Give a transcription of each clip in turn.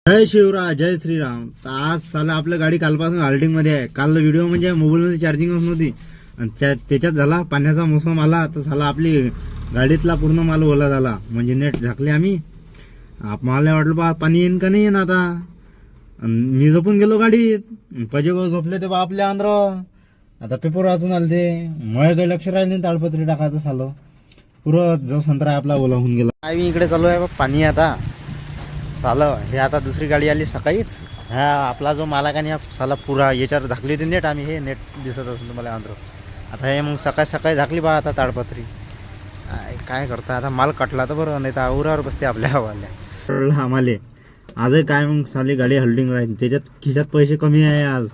जय शिवराज जय श्रीराम. तर आज साला आपल्या गाडी कालपासून हाल्टिंग मध्ये आहे. काल व्हिडिओ म्हणजे मोबाईलमध्ये चार्जिंगच नव्हती आणि त्याच्यात झाला पाण्याचा मोसम आला तर साला आपली गाडीतला पूर्ण माल ओला झाला. म्हणजे नेट झाकले आम्ही. मला वाटलं बा पाणी येईन का नाही येईन आता. मी झोपून गेलो गाडीत. पजेवर झोपले ते बा आपल्या आंध्र. आता पेपर वाचून आले ते मग काही लक्ष राहिले ताडपत्री टाकायचं झालं. पुरं जो संत्रा आपला ओला होऊन गेला. मी इकडे चालू आहे बा पाणी आता सालं. हे आता दुसरी गाडी आली सकाळीच. हा आपला जो मालकाने हा साला पुरा याच्यावर झाकली होती नेट. आम्ही हे नेट दिसत असेल तुम्हाला आंध्र. आता हे मग सकाळी झाकली बा आता ताडपत्री. काय करता आता माल कटला तर बरं नाही तर उरावर बसते आपल्या हवाल्या आम्हाले. आजही काय मग साली गाडी हल्डिंग राहील. त्याच्यात खिशात पैसे कमी आहे आज.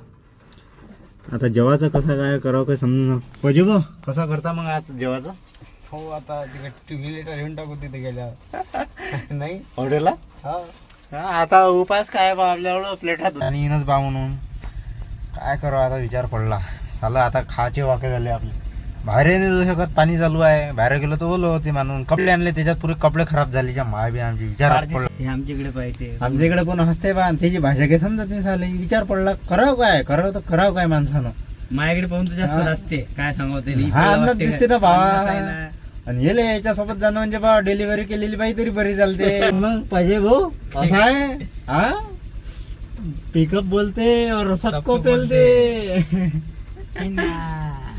आता जेवायचं कसं काय करावं काही समजून पाहिजे बा. कसा करता मग आज जेवायचं. हो आता टीव्ही लिटर घेऊन टाकू तिथे गेल्या नाही हॉटेलला. आता उपास काय बा आपल्याला प्लेटात आणि येणच बा म्हणून काय करावं आता विचार पडला. साला आता खायचे वाके झाले आपले. बाहेर नाही जाऊ शकत पाणी चालू आहे. बाहेर गेलो तर ओलं होते म्हणून कपडे आणले त्याच्यात पुरे कपडे खराब झाले. माय बी आमची विचार पडला. आमच्याकडे पाहिजे आमच्याकडे पण हसते बा त्याची भाषा काही समजत नाही. साले विचार पडला करावं काय करावं तर करावं काय माणसानं. माझ्याकडे पाहून तर जास्त असते काय सांगते. हा अंदाज दिसते ना भावा. आणि येले याच्यासोबत जाणं म्हणजे बा डिलिव्हरी केलेली बाई तरी बरी चालते. मग पाहिजे भाऊ असं आहे. हा पिकअप बोलते और सबको पेलते.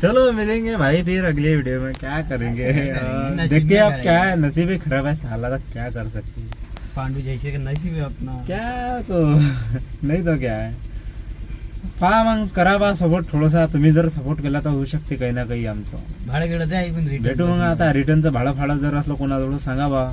चलो मिलेंगे भाई फिर अगले वीडियो में. क्या करेंगे देखते अब क्या है. नसीब ही खराब है साला तो क्या कर सकते. पांडू जैसे का नसीब है अपना. क्या तो नाही तो क्या है. पहा मग करा बा सपोर्ट थोडासा. तुम्ही जर सपोर्ट केला तर होऊ शकते काही ना काही आमचं. भाडं गेलं ते भेटू मग आता रिटर्नचं भाडं फाडं जर असलं कोणाजवळ सांगा बा.